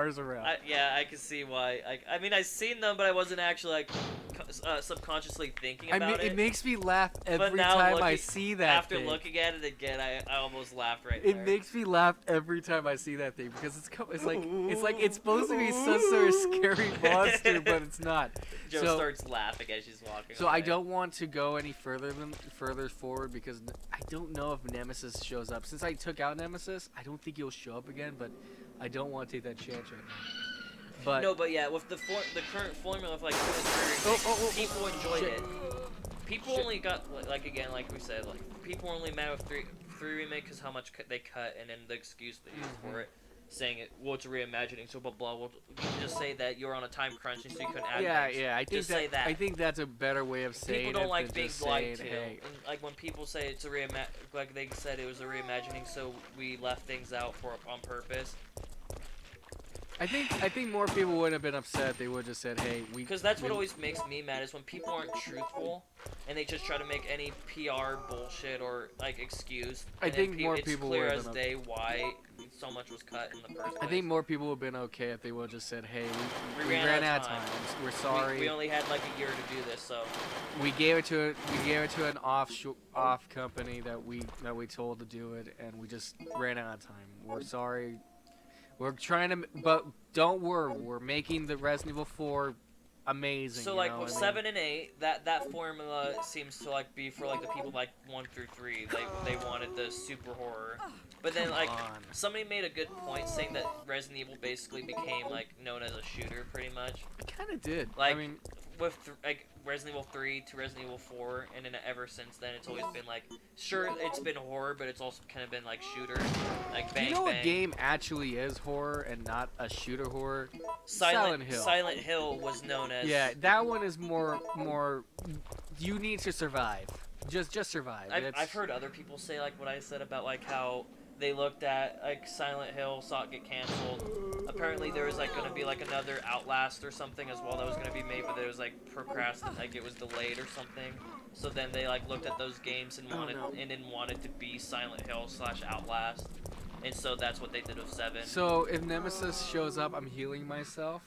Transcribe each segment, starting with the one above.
cars around. Yeah, I can see why. I mean, I've seen them, but I wasn't actually like subconsciously thinking about it. It makes me laugh every But now time I see that after thing. looking at it again, I almost laughed right It there. makes me laugh every time I see that thing because it's like it's supposed to be some sort of scary monster, but it's not. Joe starts laughing as she's walking. So away. I don't want to go any further forward because I don't know if Nemesis shows up. Since I took out Nemesis, I don't think he'll show up again. But I don't want to take that chance right now. But no, but yeah, with the current formula of like people enjoyed it. People only got like again, like we said, like people were only mad with three remake because how much they cut, and then the excuse they used for it, saying it's a reimagining, so blah blah. Well, you can just say that you're on a time crunch and so you couldn't add things. Yeah. I think that's a better way of saying it. People don't like being lied to. Hey. And, like when people say it's a like they said it was a reimagining, so we left things out on purpose. I think more people wouldn't have been upset. They would have just said, "Hey, we." Because that's what always makes me mad is when people aren't truthful and they just try to make any PR bullshit or like excuse. I think more people would have been. It's clear as day why so much was cut in the first place. I think more people would have been okay if they would have just said, "Hey, we ran out of time. We're sorry. We only had like a year to do this, so." We gave it to an off company that we told to do it, and we just ran out of time. We're sorry. We're trying to, but don't worry. We're making the Resident Evil 4 amazing. So like with 7 and 8, that formula seems to like be for like the people like 1 through 3. They wanted the super horror, but then like somebody made a good point saying that Resident Evil basically became like known as a shooter pretty much. It kind of did. Like I mean, with like Resident Evil 3 to Resident Evil 4, and then ever since then it's always been like, sure, it's been horror, but it's also kind of been like shooter, like bang. You know bang. what game actually is horror and not a shooter horror? Silent Hill. Silent Hill was known as. Yeah, that one is more. You need to survive. Just survive. I've heard other people say like what I said about like how they looked at like Silent Hill, saw it get canceled. Apparently there was like going to be like another Outlast or something as well that was going to be made, but there was like procrastinated, like it was delayed or something. So then they like looked at those games and wanted to be Silent Hill / Outlast, and so that's what they did with 7. So if Nemesis shows up, I'm healing myself.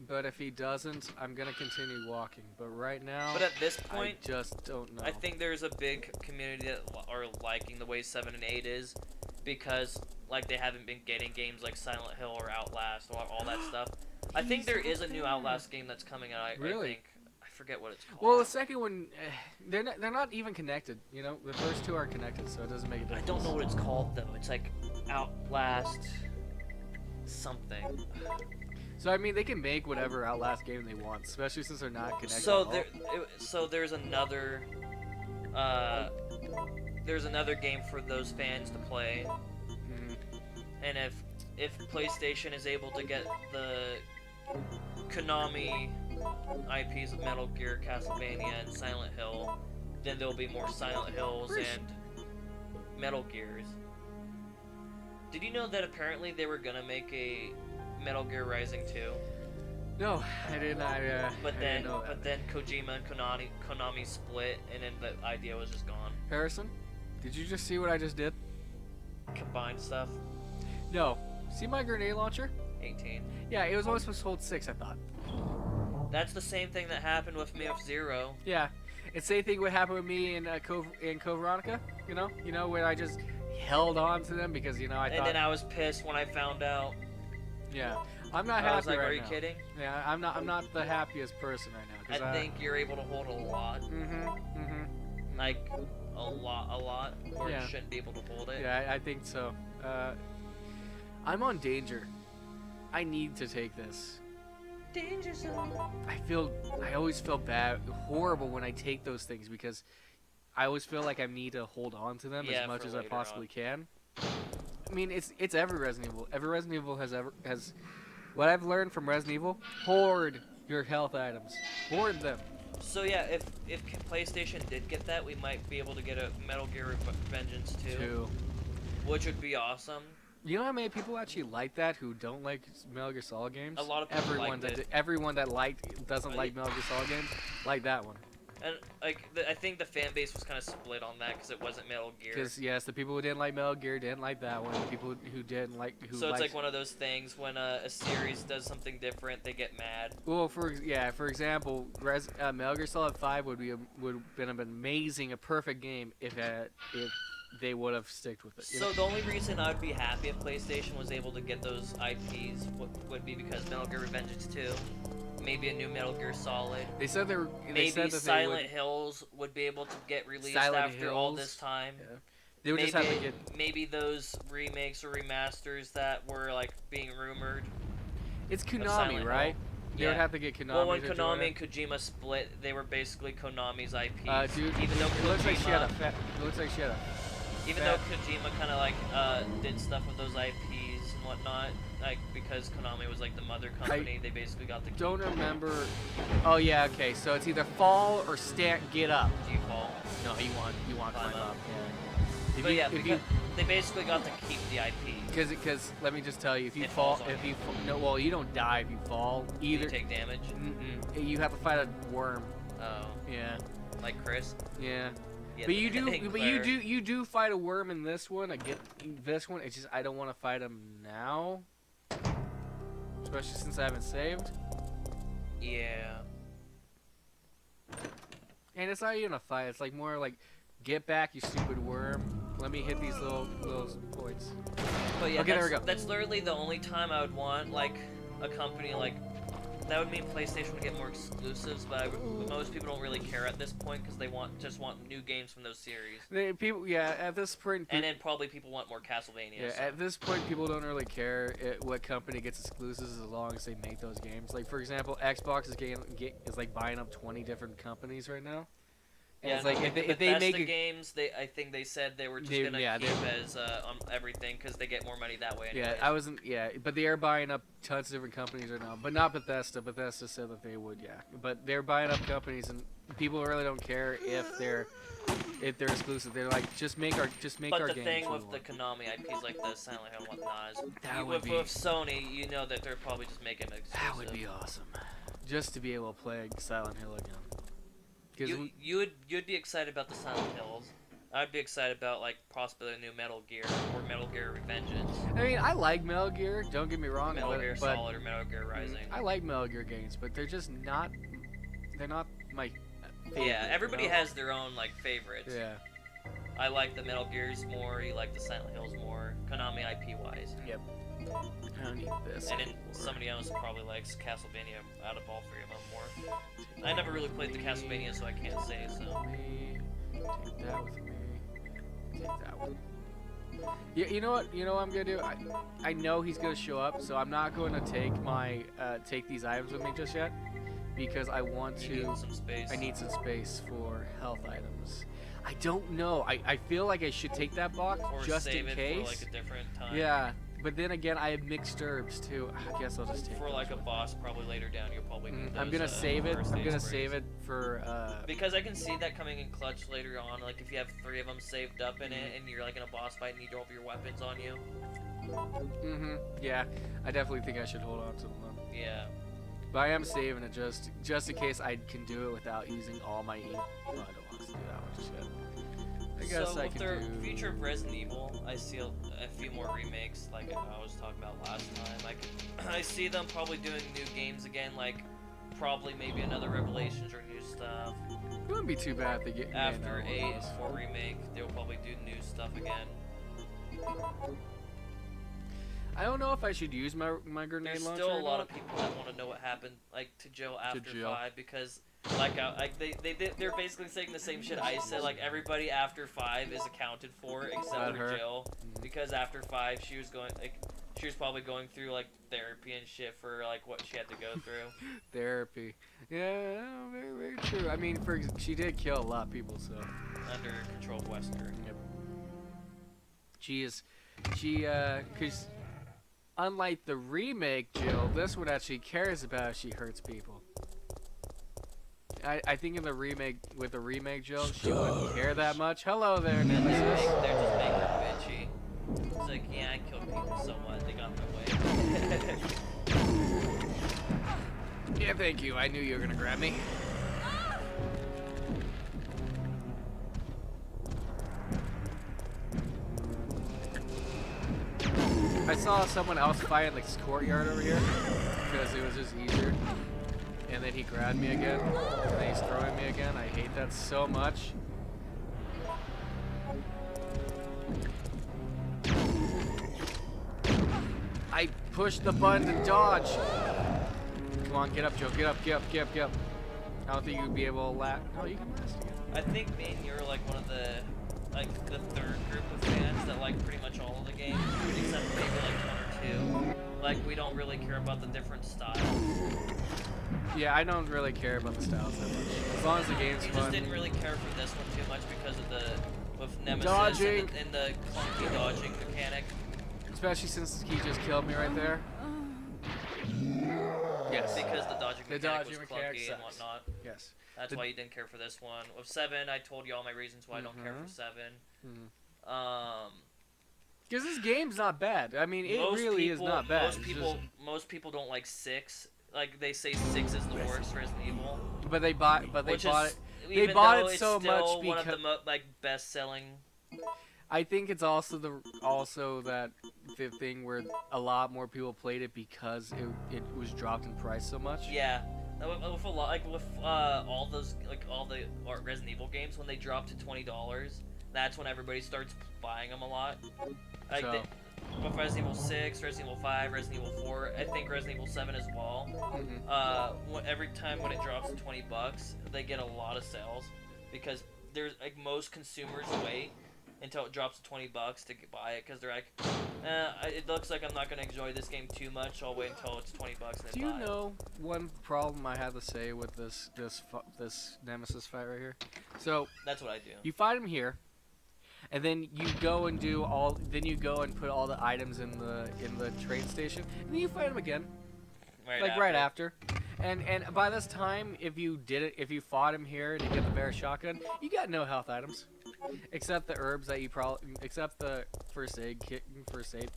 But if he doesn't, I'm gonna continue walking. But right now, but at this point, I just don't know. I think there's a big community that are liking the way 7 and 8 is, because like they haven't been getting games like Silent Hill or Outlast or all that stuff. I think there is a new Outlast game that's coming out. Really? I think I forget what it's called. Well, the second one, they're not even connected. You know, the first two are connected, so it doesn't make a difference. I don't know what it's called though. It's like Outlast something. So I mean, they can make whatever Outlast game they want, especially since they're not connected. So there's another game for those fans to play, and if PlayStation is able to get the Konami IPs of Metal Gear, Castlevania, and Silent Hill, then there'll be more Silent Hills and Metal Gears. Did you know that apparently they were gonna make a Metal Gear Rising 2? No, I didn't. But then that. Kojima and Konami split, and then the idea was just gone. Harrison, did you just see what I just did? Combined stuff. No. See my grenade launcher? 18. Yeah, it was always supposed to hold 6, I thought. That's the same thing that happened with me with 0. Yeah, it's the same thing would happen with me in Code Veronica. You know, when I just held on to them because I thought. And then I was pissed when I found out. Yeah, I'm not happy I was like, right are you now. kidding? Yeah, I'm not the happiest person right now. I think you're able to hold a lot. Like a lot, or you shouldn't be able to hold it. Yeah, I think so. I'm on danger. I need to take this. Danger zone. I always feel horrible when I take those things because I always feel like I need to hold on to them as much as I possibly can. I mean, it's every Resident Evil. Every Resident Evil has what I've learned from Resident Evil: hoard your health items, hoard them. So yeah, if PlayStation did get that, we might be able to get a Metal Gear Vengeance 2, which would be awesome. You know how many people actually like that who don't like Metal Gear Solid games? A lot of people Everyone that doesn't like Metal Gear Solid games like that one. And like, I think the fan base was kind of split on that because it wasn't Metal Gear. Because yes, the people who didn't like Metal Gear didn't like that one. The people who didn't like so it's like one of those things when a series does something different, they get mad. Well, for example, Metal Gear Solid 5 would have been amazing, a perfect game if they would have sticked with it. So the only reason I would be happy if PlayStation was able to get those IPs would be because Metal Gear Revengeance 2. Maybe a new Metal Gear Solid. They said they were. Maybe Silent Hills would be able to get released after all this time. Yeah. They would just have to get. Maybe those remakes or remasters that were like being rumored. It's Konami, right? They would have to get Konami. Well, when Konami and Kojima split, they were basically Konami's IPs. Dude, even though Kojima, looks like she had a. Even though Kojima kind of like did stuff with those IPs and whatnot. Like, because Konami was like the mother company, they basically got the key. Don't remember. Oh yeah, okay. So it's either fall or get up. Do you fall? No, you want climb up. Yeah. But they basically got to keep the IP. Because let me just tell you, if you fall, well, you don't die if you fall. Either you take damage. You have to fight a worm. Oh. Yeah. Like Chris. Yeah. But you do fight a worm in this one. I get this one. It's just I don't want to fight him now. Especially since I haven't saved. Yeah. And it's not even a fight. It's like more like, get back, you stupid worm. Let me hit these little points. But yeah, okay, there we go. That's literally the only time I would want like a company like. That would mean PlayStation would get more exclusives, but most people don't really care at this point because they just want new games from those series. At this point. And then probably people want more Castlevania. Yeah, at this point, people don't really care what company gets exclusives as long as they make those games. Like for example, Xbox is like buying up 20 different companies right now. And yeah, it's like if they make games, I think they said they were just gonna keep as on everything because they get more money that way. Anyways. But they are buying up tons of different companies right now. But not Bethesda. Bethesda said that they would, But they're buying up companies, and people really don't care if they're exclusive. They're like, just make our games. But the thing with the Konami IPs like the Silent Hill and whatnot is, with Sony, you know that they're probably just making it exclusive. That would be awesome, just to be able to play Silent Hill again. You'd be excited about the Silent Hills. I'd be excited about like possibly a new Metal Gear or Metal Gear Revengeance. I mean, I like Metal Gear. Don't get me wrong. Metal Gear Solid or Metal Gear Rising. I like Metal Gear games, but they're just not. They're not my favorite. Yeah, everybody has their own like favorites. Yeah. I like the Metal Gears more. You like the Silent Hills more. Konami IP wise. Yep. I don't need this. And then somebody else probably likes Castlevania out of all three of them more. I never really played the Castlevania, so I can't say so. Take that with me. Take that one. Yeah, you know what? You know what I'm gonna do? I know he's gonna show up, so I'm not going to take these items with me just yet, because I want to. You need some space. I need some space for health items. I don't know. I feel like I should take that box or just save in it case. For like a different time. Yeah. But then again, I have mixed herbs too. I guess I'll just take for like a boss probably later down. You'll probably need those, I'm gonna save it. I'm gonna save it for. Because I can see that coming in clutch later on. Like if you have 3 of them saved up in it, and you're like in a boss fight and you need all of your weapons on you. Yeah, I definitely think I should hold on to them. Yeah. But I am saving it just in case I can do it without using all my ink. Oh, I don't want to do that one just yet. I guess I can do. So with the future of Resident Evil, I see a few more remakes, like I was talking about last time. I see them probably doing new games again, like probably maybe another Revelations or new stuff. It wouldn't be too bad if they get after 8 for remake. They'll probably do new stuff again. I don't know if I should use my grenade launcher. There's still a lot of people that want to know what happened, like to Jill after 5, because. They're basically saying the same shit I said. Like everybody after 5 is accounted for except for Jill, because after 5 she was probably going through like therapy and shit for like what she had to go through. Therapy, yeah, very very true. I mean, she did kill a lot of people, so under control of Wesker. Yep. Because unlike the remake Jill, this one actually cares about if she hurts people. I think in the remake, with the remake Jill, she wouldn't care that much. Hello there, Nemesis. They're just making her bitchy. It's like, yeah, I killed people so what? They got in my way. Yeah, thank you. I knew you were gonna grab me. saw someone else fight in this courtyard over here because it was just easier. And then he grabbed me again. And then he's throwing me again. I hate that so much. I pushed the button to dodge. Come on, get up, Joe. Get up, get up, get up, get up. I don't think you'd be able to last. No, you can last again. I think me and you're like one of the, like the third group of fans that like pretty much all of the games, except maybe like one or two. Like we don't really care about the different styles. Yeah, I don't really care about the styles that much. As long as the game's fun. You just didn't really care for this one too much because of the with Nemesis dodging and the clunky dodging mechanic. Especially since he just killed me right there. Yes. Because the dodging mechanic was clunky sucks. and whatnot. Yes. That's why you didn't care for this one. With 7, I told you all my reasons why I don't care for 7. Because this game's not bad. I mean, it really is not bad. Most people don't like 6. Like they say 6 is the worst Resident Evil. But they bought it. They Even bought though it so it's still much one of because the like best selling. I think it's also that the thing where a lot more people played it because it was dropped in price so much. Yeah. With a lot, like with all those, like all the Resident Evil games, when they drop to $20, that's when everybody starts buying them a lot. Like So. with Resident Evil 6, Resident Evil 5, Resident Evil 4, I think Resident Evil 7 as well. Every time when it drops to $20, they get a lot of sales because there's like most consumers wait until it drops to $20 to buy it because they're like, it looks like I'm not gonna enjoy this game too much. So I'll wait until it's $20 and then buy it. Do you know one problem I have to say with this Nemesis fight right here? So that's what I do. You fight him here, and then you go and do all. Then you go and put all the items in the train station, and then you fight him again, right after. And by this time, if you fought him here to get the bear shotgun, you got no health items. Except the herbs that you except the first aid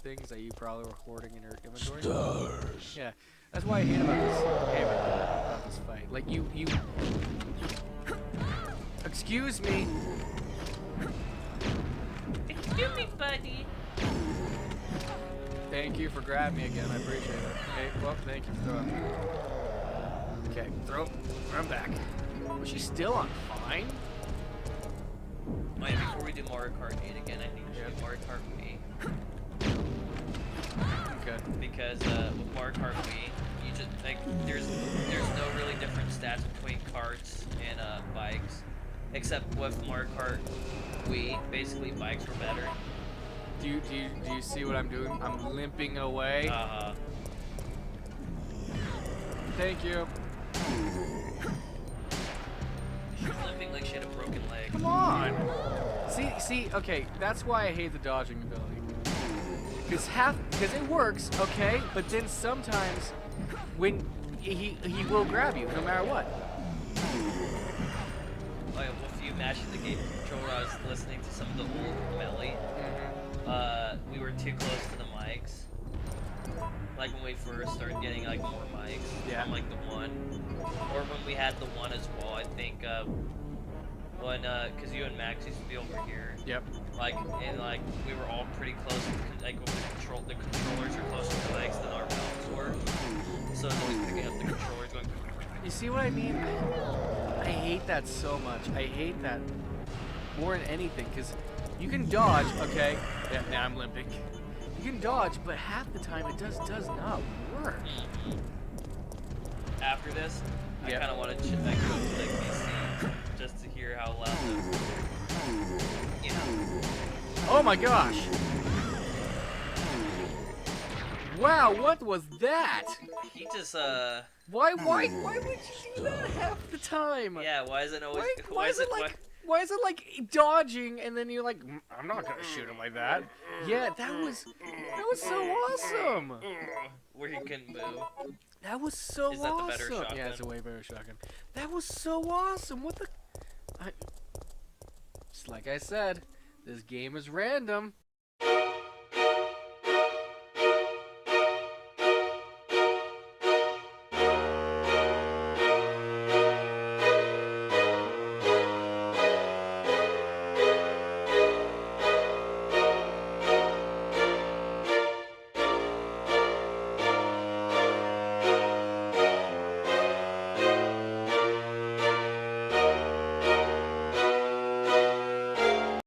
things that you probably were hoarding in your inventory. Stars. Yeah, that's why I hate about this fight. Like you. Excuse me. Excuse me, buddy. Thank you for grabbing me again. I appreciate it. Okay, well, thank you for throwing me. Okay, I'm back. Was she still on fine? Oh yeah, before we do Mario Kart 8 again, I think we should do Mario Kart Wii. Okay. Because with Mario Kart Wii, you just like there's no really different stats between karts and bikes, except with Mario Kart Wii, basically bikes were better. Do you see what I'm doing? I'm limping away. Thank you. She's limping like she had a broken leg. Come on. See, okay, that's why I hate the dodging ability. Because it works, okay, but then sometimes when he will grab you no matter what. Oh yeah, with you mashing the game controller, I was listening to some of the old Melly. We were too close to the mics. Like when we first started getting like more mics from like the 1, or when we had the 1 as well. I think when cause you and Max used to be over here. Yep. Like and like we were all pretty close. Like with the controllers are closer to the mics than our mouths were. So it's always picking up the controllers going. You see what I mean? I hate that so much. I hate that more than anything because you can dodge. Okay. Yeah. Now I'm limping. You can dodge, but half the time it does not work. After this, I kind of want to go to like BC just to hear how loud Oh my gosh! Wow, what was that? He just Why would you do that half the time? Yeah, why is it always? Why is it like dodging and then you're like, I'm not gonna shoot him like that. Yeah, that was so awesome. Where he couldn't move. That was so awesome. Is that the better shotgun? Yeah, it's a way better shotgun. That was so awesome. What the? Just like I said, this game is random.